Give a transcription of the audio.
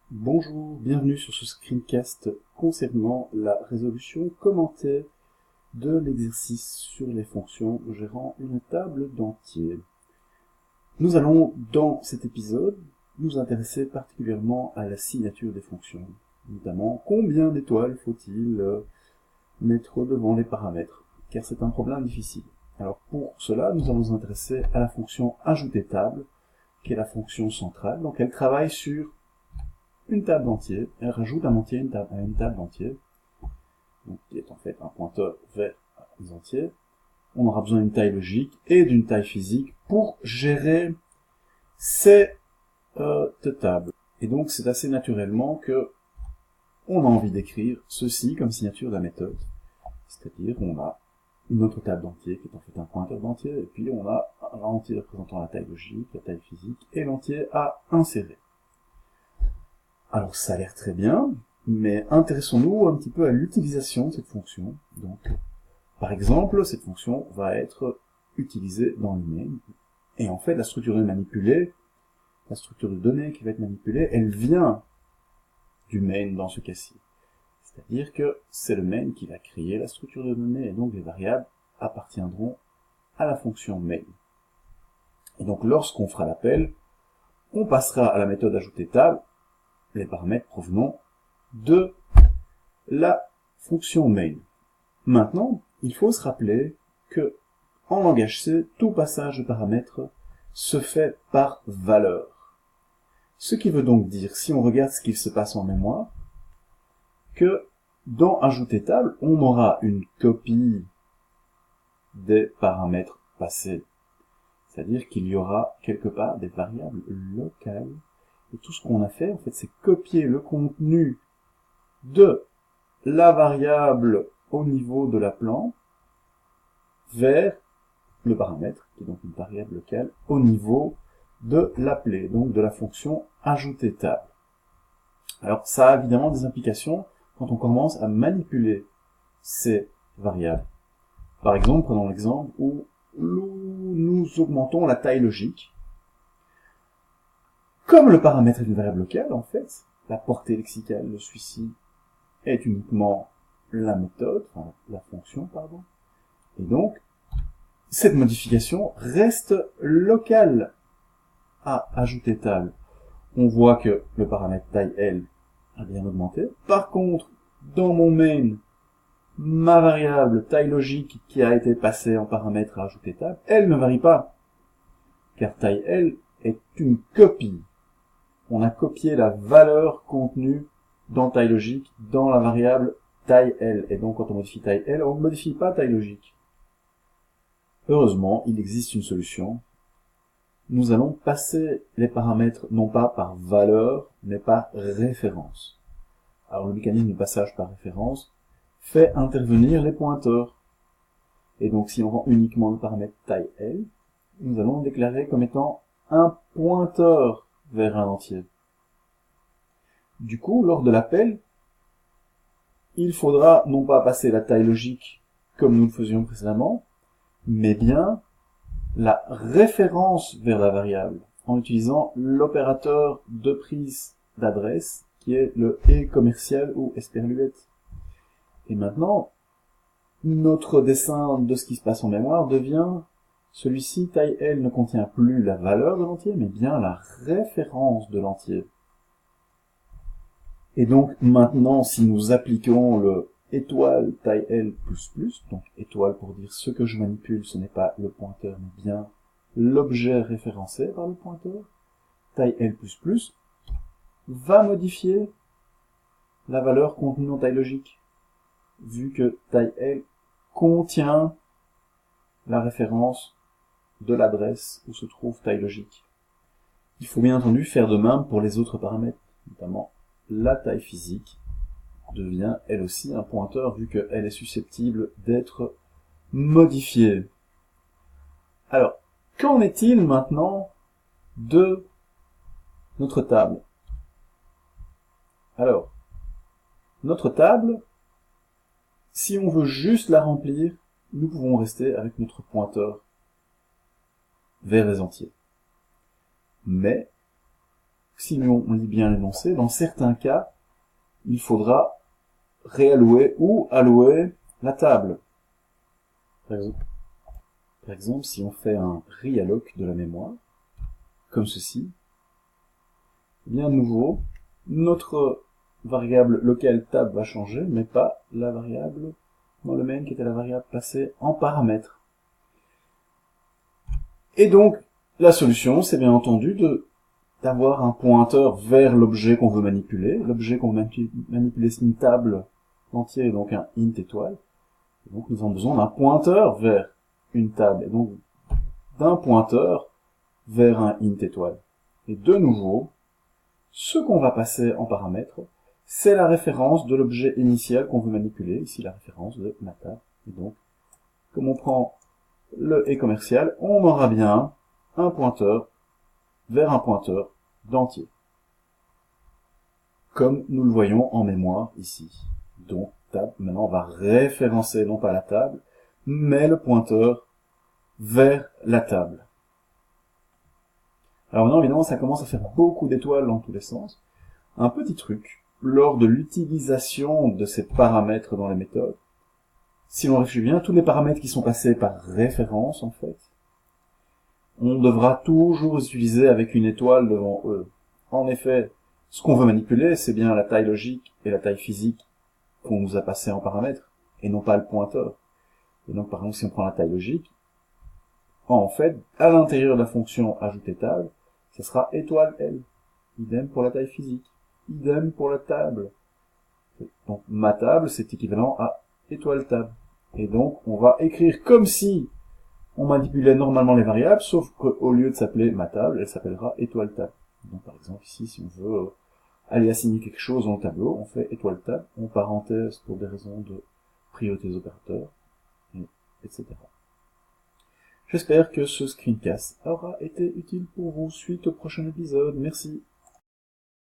Bonjour, bienvenue sur ce screencast concernant la résolution commentée de l'exercice sur les fonctions gérant une table d'entiers. Nous allons, dans cet épisode, nous intéresser particulièrement à la signature des fonctions, notamment combien d'étoiles faut-il mettre devant les paramètres, car c'est un problème difficile. Alors pour cela, nous allons nous intéresser à la fonction ajouter table, qui est la fonction centrale, donc elle travaille sur une table d'entiers, elle rajoute un entier à une table d'entiers, donc qui est en fait un pointeur vers les entiers. On aura besoin d'une taille logique et d'une taille physique pour gérer cette table. Et donc c'est assez naturellement que on a envie d'écrire ceci comme signature de la méthode. C'est-à-dire on a une autre table d'entiers qui est en fait un pointeur d'entier, et puis on a un entier représentant la taille logique, la taille physique et l'entier à insérer. Alors ça a l'air très bien, mais intéressons-nous un petit peu à l'utilisation de cette fonction. Donc, par exemple, cette fonction va être utilisée dans le main, et en fait la structure de manipulée, la structure de données qui va être manipulée, elle vient du main dans ce cas-ci. C'est-à-dire que c'est le main qui va créer la structure de données, et donc les variables appartiendront à la fonction main. Et donc lorsqu'on fera l'appel, on passera à la méthode ajouter table, les paramètres provenant de la fonction main. Maintenant, il faut se rappeler que en langage C, tout passage de paramètres se fait par valeur. Ce qui veut donc dire, si on regarde ce qu'il se passe en mémoire, que dans ajouter table, on aura une copie des paramètres passés. C'est-à-dire qu'il y aura quelque part des variables locales. Et tout ce qu'on a fait, en fait, c'est copier le contenu de la variable au niveau de l'appelant vers le paramètre, qui est donc une variable locale, au niveau de l'appelé, donc de la fonction ajouter table. Alors ça a évidemment des implications quand on commence à manipuler ces variables. Par exemple, prenons l'exemple où nous augmentons la taille logique. Comme le paramètre est une variable locale, en fait, la portée lexicale de celui-ci est uniquement la méthode, enfin la fonction, pardon. Et donc, cette modification reste locale à ajouter table. On voit que le paramètre taille L a bien augmenté. Par contre, dans mon main, ma variable taille logique qui a été passée en paramètre à ajouter table, elle ne varie pas. Car taille L est une copie. On a copié la valeur contenue dans taille logique dans la variable taille L. Et donc, quand on modifie taille L, on ne modifie pas taille logique. Heureusement, il existe une solution. Nous allons passer les paramètres non pas par valeur, mais par référence. Alors, le mécanisme de passage par référence fait intervenir les pointeurs. Et donc, si on rend uniquement le paramètre taille L, nous allons le déclarer comme étant un pointeur vers un entier. Du coup, lors de l'appel, il faudra non pas passer la taille logique comme nous le faisions précédemment, mais bien la référence vers la variable en utilisant l'opérateur de prise d'adresse qui est le et commercial ou esperluette. Et maintenant, notre dessin de ce qui se passe en mémoire devient celui-ci, taille L ne contient plus la valeur de l'entier, mais bien la référence de l'entier. Et donc maintenant, si nous appliquons le étoile taille L++, donc étoile pour dire ce que je manipule, ce n'est pas le pointeur, mais bien l'objet référencé par le pointeur, taille L++, va modifier la valeur contenue dans taille logique, vu que taille L contient la référence de l'adresse où se trouve taille logique. Il faut bien entendu faire de même pour les autres paramètres, notamment la taille physique devient elle aussi un pointeur vu qu'elle est susceptible d'être modifiée. Alors, qu'en est-il maintenant de notre table? Alors, notre table, si on veut juste la remplir, nous pouvons rester avec notre pointeur vers les entiers. Mais, si on lit bien l'énoncé, dans certains cas, il faudra réallouer ou allouer la table. Par exemple, si on fait un realloc de la mémoire, comme ceci, eh bien, à nouveau, notre variable locale tab va changer, mais pas la variable dans le main qui était la variable passée en paramètre. Et donc, la solution, c'est bien entendu d'avoir un pointeur vers l'objet qu'on veut manipuler. L'objet qu'on veut manipuler, c'est une table entière, donc un int étoile. Et donc, nous avons besoin d'un pointeur vers une table. Et donc, d'un pointeur vers un int étoile. Et de nouveau, ce qu'on va passer en paramètre, c'est la référence de l'objet initial qu'on veut manipuler, ici la référence de ma table. Et donc, comme on prend le et commercial, on aura bien un pointeur vers un pointeur d'entier. Comme nous le voyons en mémoire ici. Donc, table, maintenant on va référencer non pas la table, mais le pointeur vers la table. Alors maintenant, évidemment, ça commence à faire beaucoup d'étoiles dans tous les sens. Un petit truc, lors de l'utilisation de ces paramètres dans les méthodes, si l'on réfléchit bien, tous les paramètres qui sont passés par référence, en fait, on devra toujours les utiliser avec une étoile devant eux. En effet, ce qu'on veut manipuler, c'est bien la taille logique et la taille physique qu'on nous a passé en paramètres, et non pas le pointeur. Et donc, par exemple, si on prend la taille logique, en fait, à l'intérieur de la fonction ajouter table, ce sera étoile L. Idem pour la taille physique. Idem pour la table. Donc, ma table, c'est équivalent à étoile table. Et donc, on va écrire comme si on manipulait normalement les variables, sauf qu'au lieu de s'appeler ma table, elle s'appellera étoile table. Donc, par exemple, ici, si on veut aller assigner quelque chose dans le tableau, on fait étoile table, en parenthèse pour des raisons de priorité des opérateurs, etc. J'espère que ce screencast aura été utile pour vous. Suite au prochain épisode. Merci.